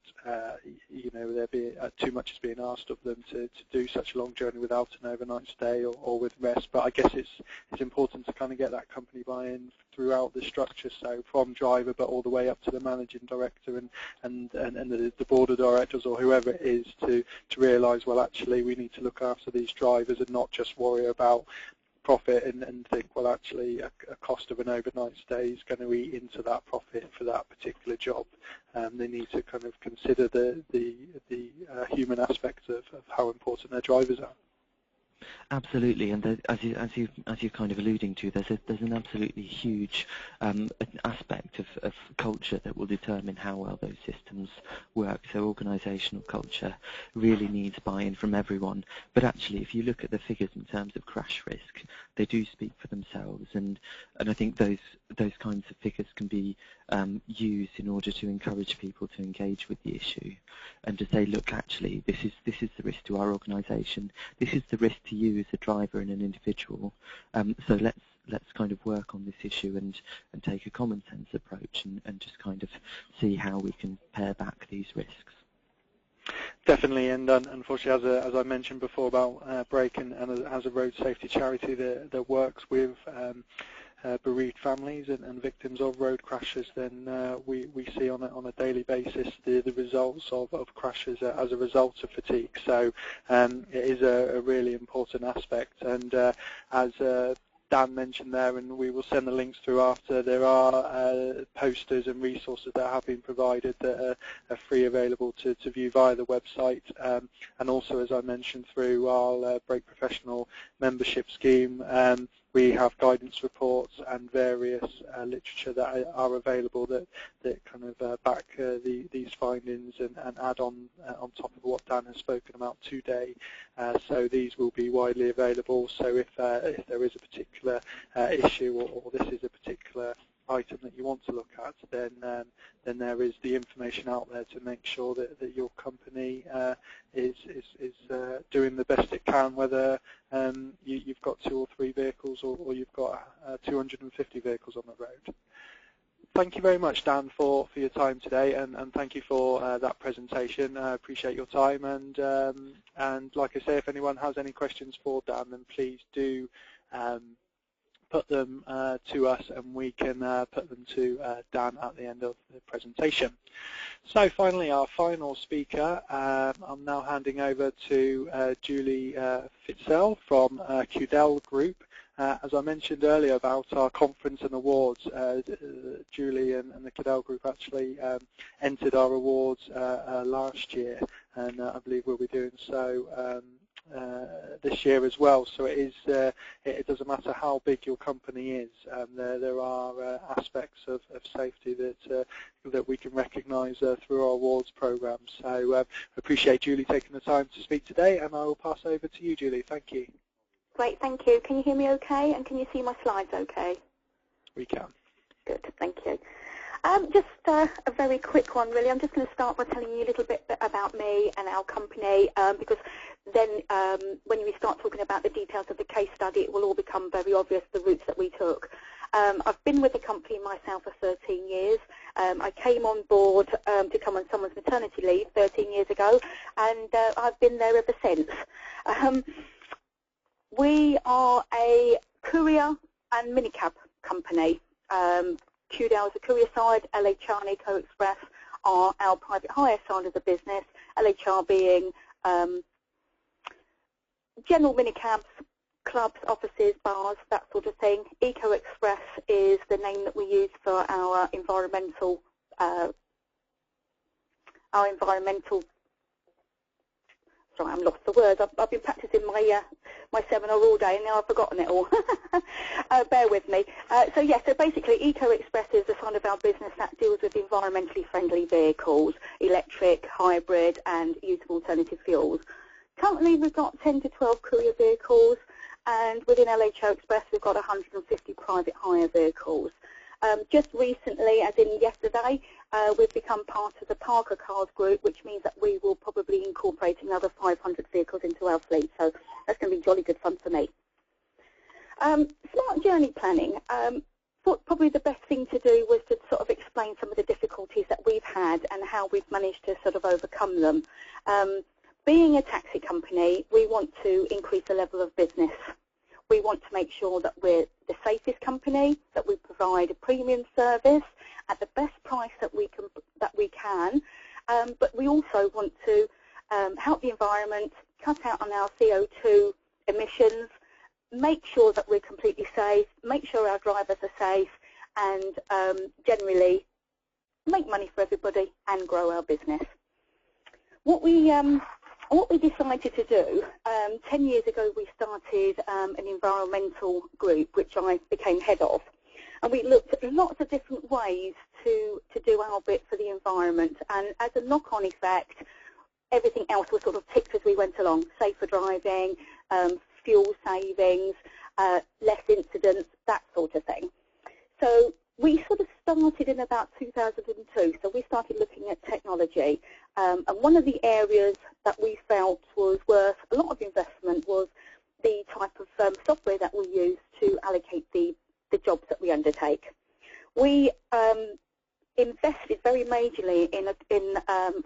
too much is being asked of them to do such a long journey without an overnight stay or with rest. But I guess it's important to kind of get that company buy-in throughout the structure, so from driver but all the way up to the managing director and the board of directors or whoever it is to realise, well, actually we need to look after these drivers and not just worry about profit and think, well, actually a cost of an overnight stay is going to eat into that profit for that particular job. They need to kind of consider the human aspect of how important their drivers are. Absolutely, and as you're kind of alluding to, there's an absolutely huge aspect of culture that will determine how well those systems work. So organisational culture really needs buy-in from everyone. But actually, if you look at the figures in terms of crash risk, they do speak for themselves, and I think those kinds of figures can be used in order to encourage people to engage with the issue and to say, look, actually, this is the risk to our organisation. This is the risk to you as a driver and an individual. So let's kind of work on this issue and take a common sense approach and just kind of see how we can pare back these risks. Definitely, and unfortunately, as I mentioned before about Brake and as a road safety charity that works with bereaved families and victims of road crashes, then we see on a daily basis the results of crashes as a result of fatigue. So it is a really important aspect, and as Dan mentioned there, and we will send the links through after, there are posters and resources that have been provided that are free available to view via the website, and also, as I mentioned, through our Brake Professional membership scheme, we have guidance reports and various literature that are available that kind of back these findings and add on top of what Dan has spoken about today. So these will be widely available. So if there is a particular issue or this is a particular item that you want to look at, then there is the information out there to make sure that your company is doing the best it can, whether you've got 2 or 3 vehicles or you've got 250 vehicles on the road. Thank you very much, Dan, for your time today, and thank you for that presentation. I appreciate your time, and like I say, if anyone has any questions for Dan, then please do put them to us, and we can put them to Dan at the end of the presentation. So finally, our final speaker, I'm now handing over to Julie Fitzell from QDEL Group. As I mentioned earlier about our conference and awards, Julie and the QDEL Group actually entered our awards last year, and I believe we'll be doing so this year as well. So it doesn't matter how big your company is. There are aspects of safety that we can recognise through our awards program. So I appreciate Julie taking the time to speak today, and I will pass over to you, Julie. Thank you. Great, thank you. Can you hear me okay, and can you see my slides okay? We can. Good, thank you. Just a very quick one, really. I'm just going to start by telling you a little bit about me and our company, because then when we start talking about the details of the case study, it will all become very obvious, the routes that we took. I've been with the company myself for 13 years, I came on board to come on someone's maternity leave 13 years ago, and I've been there ever since. We are a courier and minicab company. QDEL is the courier side, LHR and Eco Express are our private hire side of the business, LHR being general minicabs, clubs, offices, bars, that sort of thing. Eco Express is the name that we use for our environmental sorry, I'm lost for words. I've been practicing my seminar all day and now I've forgotten it all. Bear with me. So basically Eco Express is the side of our business that deals with environmentally friendly vehicles, electric, hybrid and use of alternative fuels. Currently we've got 10 to 12 courier vehicles, and within LHO Express we've got 150 private hire vehicles. Just recently, as in yesterday, we've become part of the Parker Cars Group, which means that we will probably incorporate another 500 vehicles into our fleet, so that's going to be jolly good fun for me. Smart journey planning. Thought probably the best thing to do was to sort of explain some of the difficulties that we've had and how we've managed to sort of overcome them. Being a taxi company, we want to increase the level of business. We want to make sure that we're the safest company, that we provide a premium service at the best price that we can, but we also want to help the environment, cut out on our CO2 emissions, make sure that we're completely safe, make sure our drivers are safe, and generally make money for everybody and grow our business. What we decided to do, 10 years ago we started an environmental group which I became head of, and we looked at lots of different ways to do our bit for the environment, and as a knock-on effect everything else was sort of ticked as we went along: safer driving, fuel savings, less incidents, that sort of thing. So we sort of started in about 2002, so we started looking at technology, and one of the areas that we felt was worth a lot of investment was the type of software that we use to allocate the jobs that we undertake. We invested very majorly in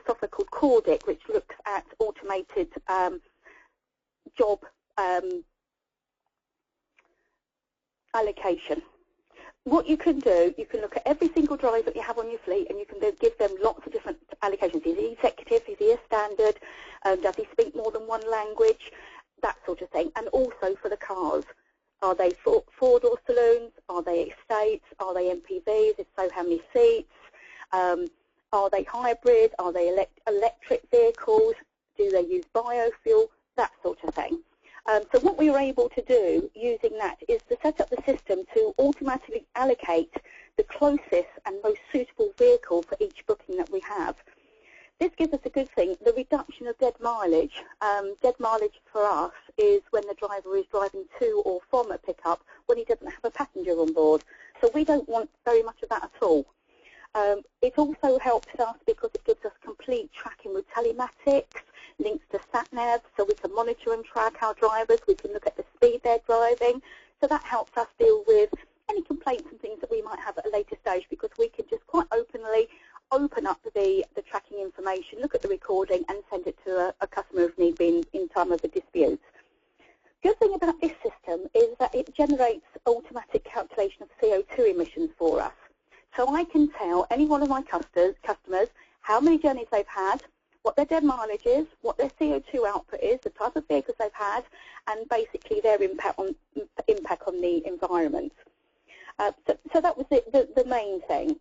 software called QDEL, which looks at automated job allocation. What you can do, you can look at every single driver that you have on your fleet and you can give them lots of different allocations. Is he executive? Is he a standard? Does he speak more than one language? That sort of thing. And also for the cars. Are they four-door saloons? Are they estates? Are they MPVs? If so, how many seats? Are they hybrid? Are they electric vehicles? Do they use biofuel? That sort of thing. So what we were able to do using that is to set up the system to automatically allocate the closest and most suitable vehicle for each booking that we have. This gives us a good thing, the reduction of dead mileage. Dead mileage for us is when the driver is driving to or from a pickup when he doesn't have a passenger on board. So we don't want very much of that at all. It also helps us because it gives us complete tracking with telematics, links to sat-nav, so we can monitor and track our drivers. We can look at the speed they're driving. So that helps us deal with any complaints and things that we might have at a later stage, because we can just quite openly open up the tracking information, look at the recording and send it to a customer if need be in time of a dispute. Good thing about this system is that it generates automatic calculation of CO2 emissions for us. So I can tell any one of my customers how many journeys they've had, what their dead mileage is, what their CO2 output is, the type of vehicles they've had, and basically their impact on the environment. So that was the main thing.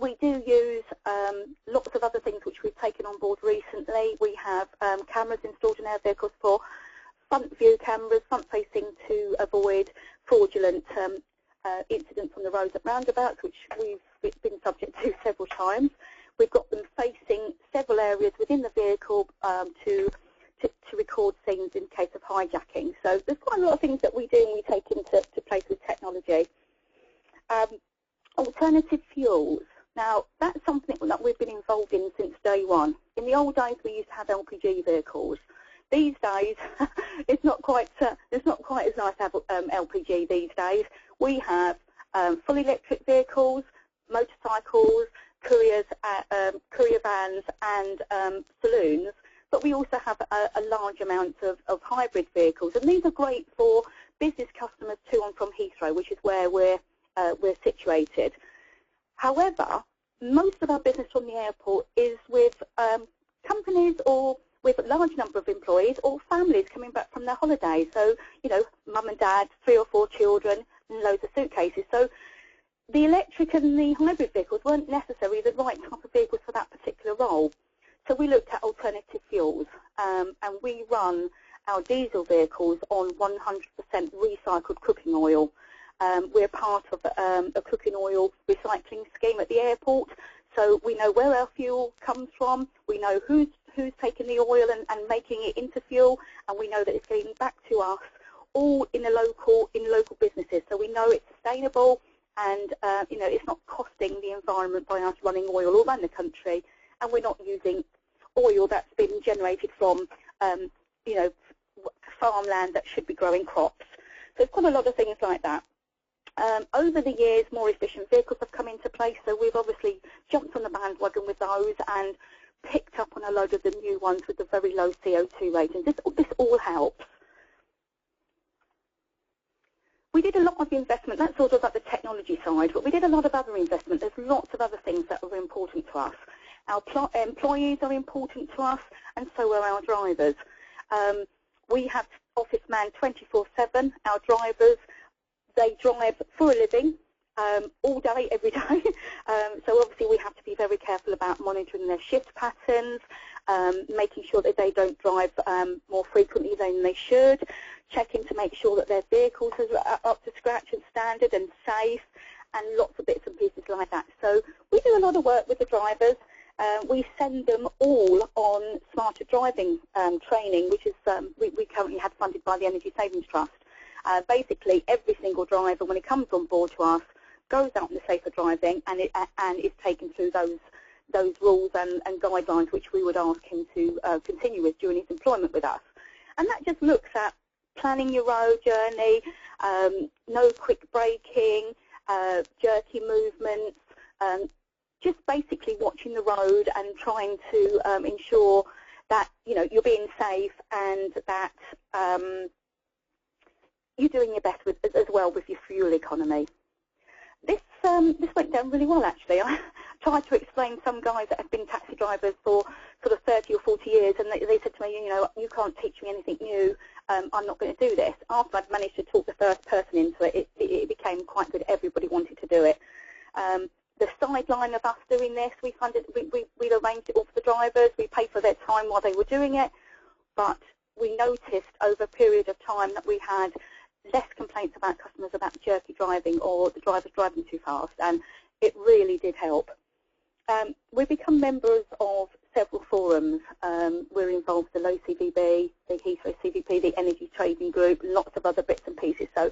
We do use lots of other things which we've taken on board recently. We have cameras installed in our vehicles for front view cameras, front facing, to avoid fraudulent incidents on the roads at roundabouts, which we've been subject to several times. We've got them facing several areas within the vehicle to record things in case of hijacking. So there's quite a lot of things that we do and we take into place with technology. Alternative fuels. Now, that's something that we've been involved in since day one. In the old days, we used to have LPG vehicles. These days, it's not quite as nice to have LPG these days. We have full electric vehicles, motorcycles, couriers, courier vans and saloons, but we also have a large amount of hybrid vehicles, and these are great for business customers to and from Heathrow, which is where we're situated. However, most of our business from the airport is with companies or with a large number of employees or families coming back from their holidays. So, you know, mum and dad, 3 or 4 children, and loads of suitcases. So the electric and the hybrid vehicles weren't necessarily the right type of vehicles for that particular role. So we looked at alternative fuels, and we run our diesel vehicles on 100% recycled cooking oil. We're part of a cooking oil recycling scheme at the airport, so we know where our fuel comes from, we know who's taking the oil and making it into fuel, and we know that it's getting back to us all in local businesses. So we know it's sustainable, and you know, it's not costing the environment by us running oil all around the country, and we're not using oil that's been generated from you know, farmland that should be growing crops. So it's got a lot of things like that. Over the years, more efficient vehicles have come into place, so we've obviously jumped on the bandwagon with those and picked up on a load of the new ones with the very low CO2 ratings. This all helps. We did a lot of investment, that's sort of at the technology side, but we did a lot of other investment. There's lots of other things that are important to us. Our employees are important to us, and so are our drivers. We have office man 24/7. Our drivers, they drive for a living all day, every day. So obviously we have to be very careful about monitoring their shift patterns, making sure that they don't drive more frequently than they should, checking to make sure that their vehicles are up to scratch and standard and safe, and lots of bits and pieces like that. So we do a lot of work with the drivers. We send them all on smarter driving training, which is we currently have funded by the Energy Savings Trust. Basically, every single driver, when he comes on board to us, goes out in the safer driving and is taken through those rules and guidelines which we would ask him to continue with during his employment with us. And that just looks at planning your road journey, no quick braking, jerky movements, just basically watching the road and trying to ensure that, you know, you're being safe and that you're doing your best as well with your fuel economy. This went down really well, actually. I tried to explain some guys that have been taxi drivers for sort of 30 or 40 years, and they said to me, you know, you can't teach me anything new. I'm not going to do this. After I'd managed to talk the first person into it, it became quite good. Everybody wanted to do it. The sideline of us doing this, we arranged it all for the drivers. We paid for their time while they were doing it, but we noticed over a period of time that we had less complaints about customers about jerky driving or the drivers driving too fast, and it really did help. We've become members of several forums. We're involved with the Low CVB, the Heathrow CVP, the Energy Trading Group, lots of other bits and pieces. So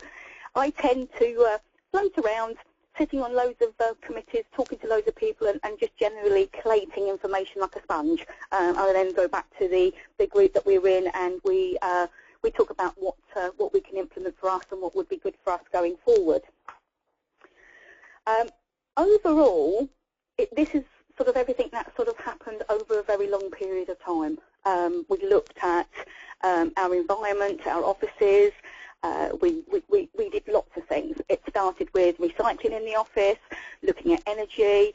I tend to float around, sitting on loads of committees, talking to loads of people, and just generally collating information like a sponge. I'll then go back to the group that we're in, and we talk about what we can implement for us and what would be good for us going forward. Overall, this is sort of everything that sort of happened over a very long period of time. We looked at our environment, our offices. We did lots of things. It started with recycling in the office, looking at energy,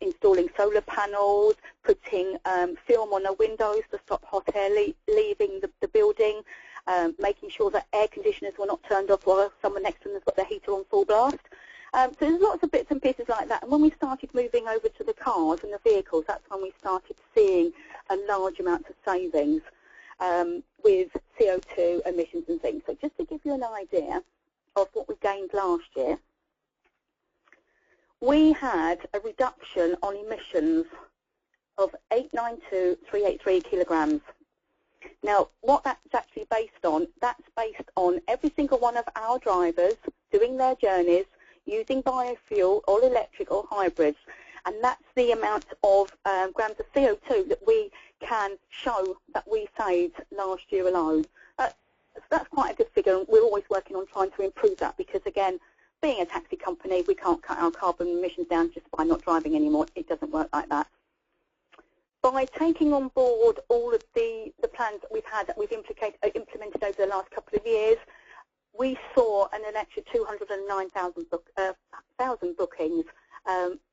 installing solar panels, putting film on our windows to stop hot air leaving the building, making sure that air conditioners were not turned off while someone next to them has got their heater on full blast. So there's lots of bits and pieces like that. And when we started moving over to the cars and the vehicles, that's when we started seeing a large amount of savings with CO2 emissions and things. So just to give you an idea of what we gained last year, we had a reduction on emissions of 892,383 kilograms. Now, what that's actually based on, that's based on every single one of our drivers doing their journeys using biofuel or electric or hybrids, and that's the amount of grams of CO2 that we can show that we saved last year alone. That's quite a good figure, and we're always working on trying to improve that because, again, being a taxi company, we can't cut our carbon emissions down just by not driving anymore. It doesn't work like that. By taking on board all of the plans that we've had, that we've implemented over the last couple of years, we saw an extra 209,000 bookings,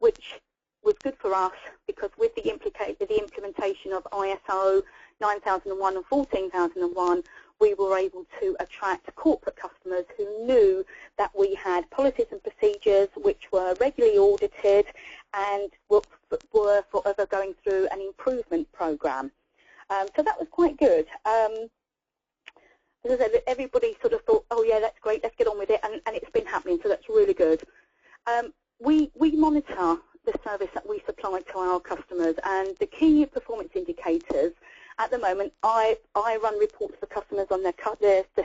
which was good for us, because with the implementation of ISO 9001 and 14001, we were able to attract corporate customers who knew that we had policies and procedures which were regularly audited and were forever going through an improvement program. So that was quite good. As I said, everybody sort of thought, oh yeah, that's great, let's get on with it, and it's been happening, so that's really good. We monitor the service that we supply to our customers, and the key performance indicators at the moment, I run reports for customers on their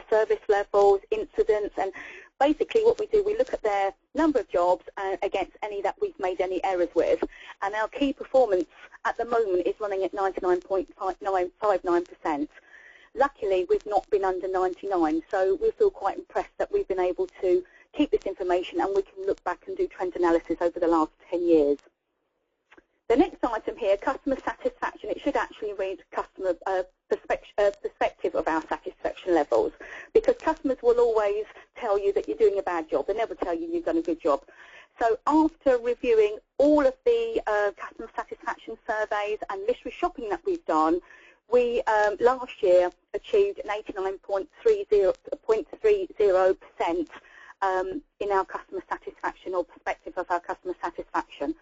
service levels, incidents, and basically what we do, we look at their number of jobs against any that we've made any errors with, and our key performance at the moment is running at 99.59%. Luckily, we've not been under 99, so we feel quite impressed that we've been able to keep this information, and we can look back and do trend analysis over the last 10 years. The next item here, customer satisfaction, it should actually read customer perspective of our satisfaction levels, because customers will always tell you that you're doing a bad job. They never tell you you've done a good job. So after reviewing all of the customer satisfaction surveys and mystery shopping that we've done, we last year achieved an 89.30% in our customer satisfaction, or perspective of our customer satisfaction.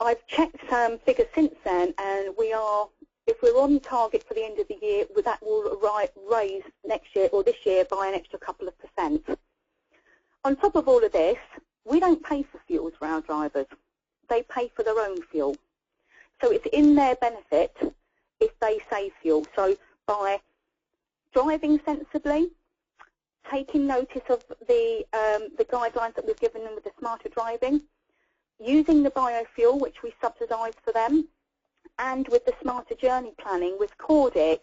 I've checked some figures since then, and we are, if we're on target for the end of the year, that will raise next year or this year by an extra couple of percent. On top of all of this, we don't pay for fuels for our drivers. They pay for their own fuel. So it's in their benefit if they save fuel. So by driving sensibly, taking notice of the guidelines that we've given them with the smarter driving, using the biofuel, which we subsidise for them, and with the smarter journey planning with QDEL,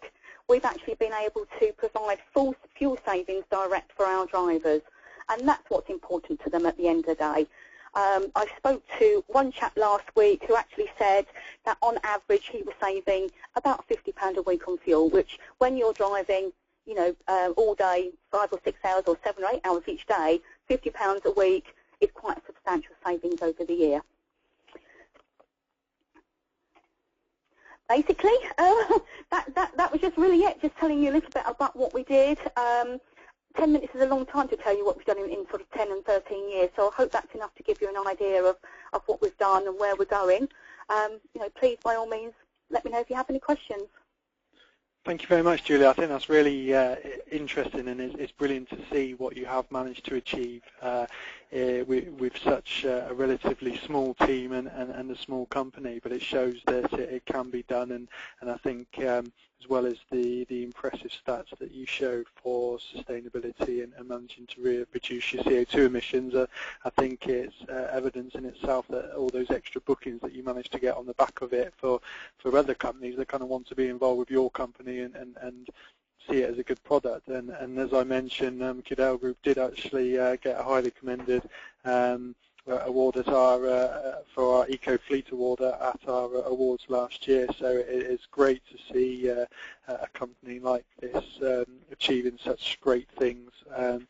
we've actually been able to provide full fuel savings direct for our drivers, and that's what's important to them at the end of the day. I spoke to one chap last week who actually said that on average he was saving about £50 a week on fuel, which when you're driving, you know, all day, 5 or 6 hours or 7 or 8 hours each day, £50 a week is quite a substantial savings over the year. Basically, that was just really it, just telling you a little bit about what we did. 10 minutes is a long time to tell you what we've done in sort of 10 and 13 years, so I hope that's enough to give you an idea of what we've done and where we're going. You know, please, by all means, let me know if you have any questions. Thank you very much, Julie. I think that's really interesting, and it's brilliant to see what you have managed to achieve with such a relatively small team and a small company, but it shows that it can be done, and I think as well as the impressive stats that you showed for sustainability and managing to reduce your CO2 emissions, I think it's evidence in itself that all those extra bookings that you managed to get on the back of it for other companies that kind of want to be involved with your company and see it as a good product. And as I mentioned, QDEL Group did actually get a highly commended award at for our Eco Fleet Award at our awards last year. So it is great to see a company like this achieving such great things on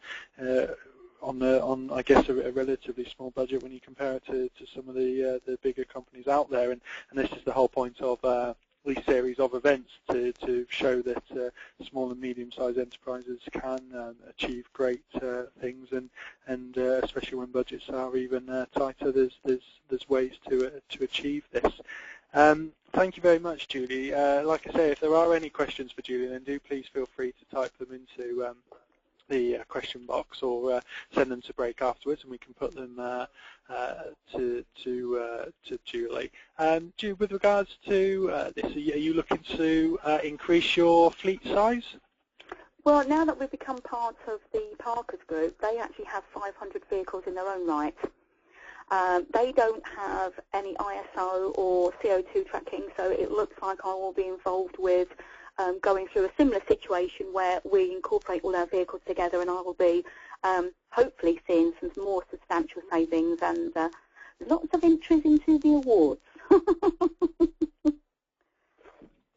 I guess a relatively small budget when you compare it to some of the bigger companies out there. And this is the whole point of these series of events, to show that small and medium-sized enterprises can achieve great things, and especially when budgets are even tighter, there's ways to achieve this. Thank you very much, Julie. Like I say, if there are any questions for Julie, then do please feel free to type them into the question box, or send them to break afterwards, and we can put them to Julie. Julie, with regards to this, are you looking to increase your fleet size? Well, now that we've become part of the Parkers Group, they actually have 500 vehicles in their own right. They don't have any ISO or CO2 tracking, so it looks like I will be involved with going through a similar situation where we incorporate all our vehicles together, and I will be hopefully seeing some more substantial savings and lots of entries into the awards.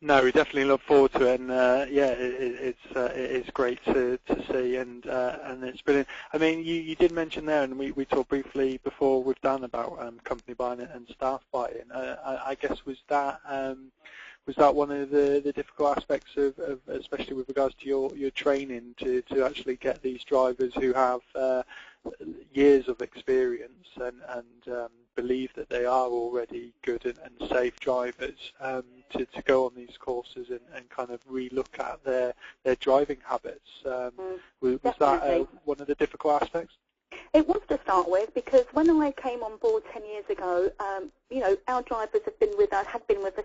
No, we definitely look forward to it, and yeah, it is great to see, and it's brilliant. I mean, you did mention there, and we talked briefly before with Dan about company buy-in and staff buy-in. I guess was that one of the difficult aspects of especially with regards to your training to actually get these drivers who have years of experience and believe that they are already good and safe drivers to go on these courses and kind of re-look at their driving habits. Was that one of the difficult aspects? It was to start with, because when I came on board 10 years ago, you know, our drivers had been with us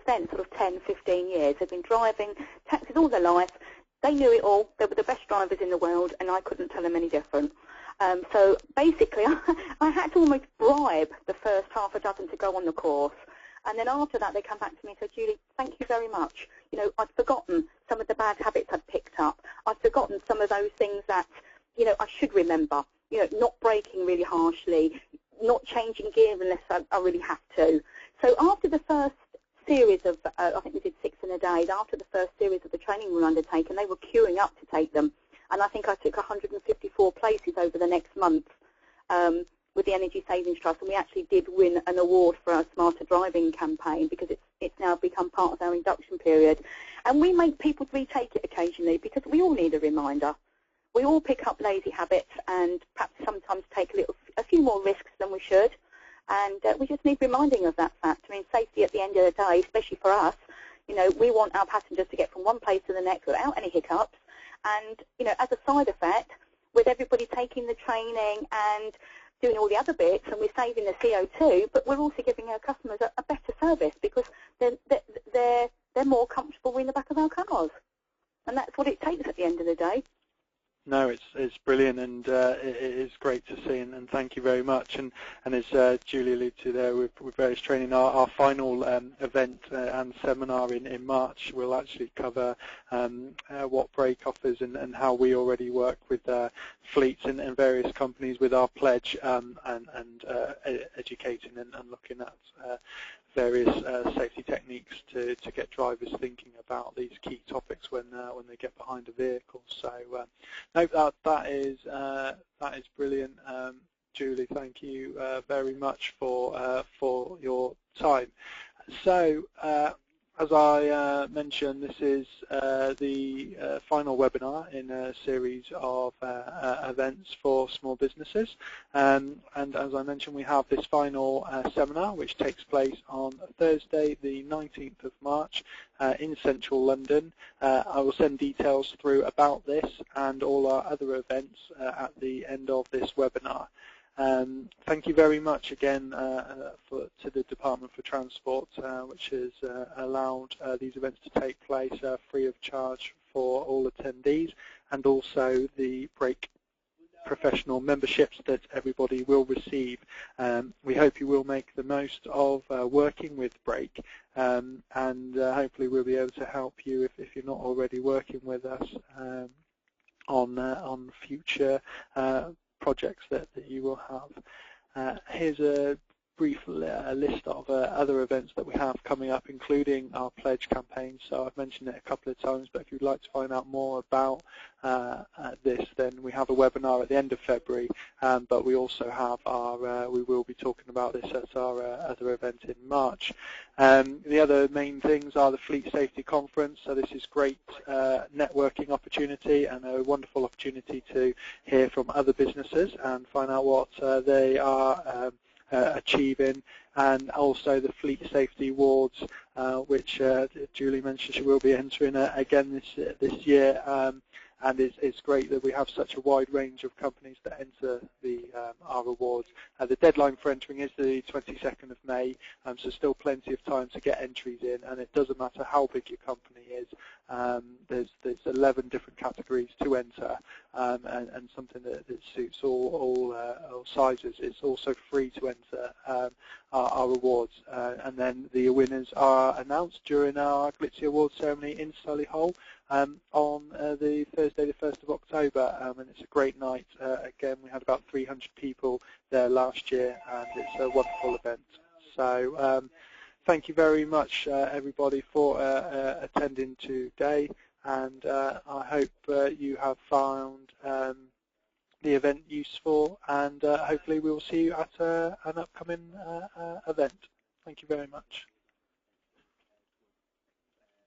then sort of 10, 15 years. They've been driving taxis all their life. They knew it all. They were the best drivers in the world, and I couldn't tell them any different. So basically, I had to almost bribe the first half a dozen to go on the course. And then after that, they come back to me and said, Julie, thank you very much. You know, I'd forgotten some of the bad habits I'd picked up. I'd forgotten some of those things that, you know, I should remember. You know, not braking really harshly, not changing gear unless I really have to. So after the first series of, I think we did 6 in a day, after the first series of the training we were undertaken, they were queuing up to take them. And I think I took 154 places over the next month with the Energy Savings Trust, and we actually did win an award for our Smarter Driving campaign, because it's now become part of our induction period. And we make people retake it occasionally, because we all need a reminder. We all pick up lazy habits and perhaps sometimes take a few more risks than we should, and we just need reminding of that fact. I mean, safety at the end of the day, especially for us, you know, we want our passengers to get from one place to the next without any hiccups, and, you know, as a side effect, with everybody taking the training and doing all the other bits, and we're saving the CO2, but we're also giving our customers a better service, because they're more comfortable in the back of our cars, and that's what it takes at the end of the day. No, it's brilliant, and it is great to see, and thank you very much. And as Julie alluded to there with various training, our final event and seminar in March will actually cover what Brake offers and how we already work with fleets and various companies with our pledge, and educating and looking at various safety techniques to get drivers thinking about these key topics when they get behind a vehicle. So no, that is brilliant, Julie. Thank you very much for your time. So as I mentioned, this is the final webinar in a series of events for small businesses, and as I mentioned, we have this final seminar which takes place on Thursday the 19th of March in central London. I will send details through about this and all our other events at the end of this webinar. Thank you very much again to the Department for Transport, which has allowed these events to take place free of charge for all attendees, and also the Brake professional memberships that everybody will receive. We hope you will make the most of working with Brake, and hopefully we'll be able to help you if you're not already working with us on future projects that you will have. Here's a brief list of other events that we have coming up, including our pledge campaign. So I've mentioned it a couple of times, but if you'd like to find out more about this, then we have a webinar at the end of February, but we also have we will be talking about this at our other event in March. The other main things are the Fleet Safety Conference. So this is great networking opportunity and a wonderful opportunity to hear from other businesses and find out what they are achieving, and also the Fleet Safety Awards, which Julie mentioned she will be entering again this year. And it's great that we have such a wide range of companies that enter our awards. The deadline for entering is the 22nd of May, so still plenty of time to get entries in, and it doesn't matter how big your company is. There's 11 different categories to enter, and something that suits all sizes. It's also free to enter our awards, and then the winners are announced during our Glitzy Awards ceremony in Solihull on the Thursday the 1st of October, and it's a great night. Again, we had about 300 people there last year, and it's a wonderful event. So thank you very much, everybody, for attending today, and I hope you have found the event useful, and hopefully we will see you at an upcoming event. Thank you very much.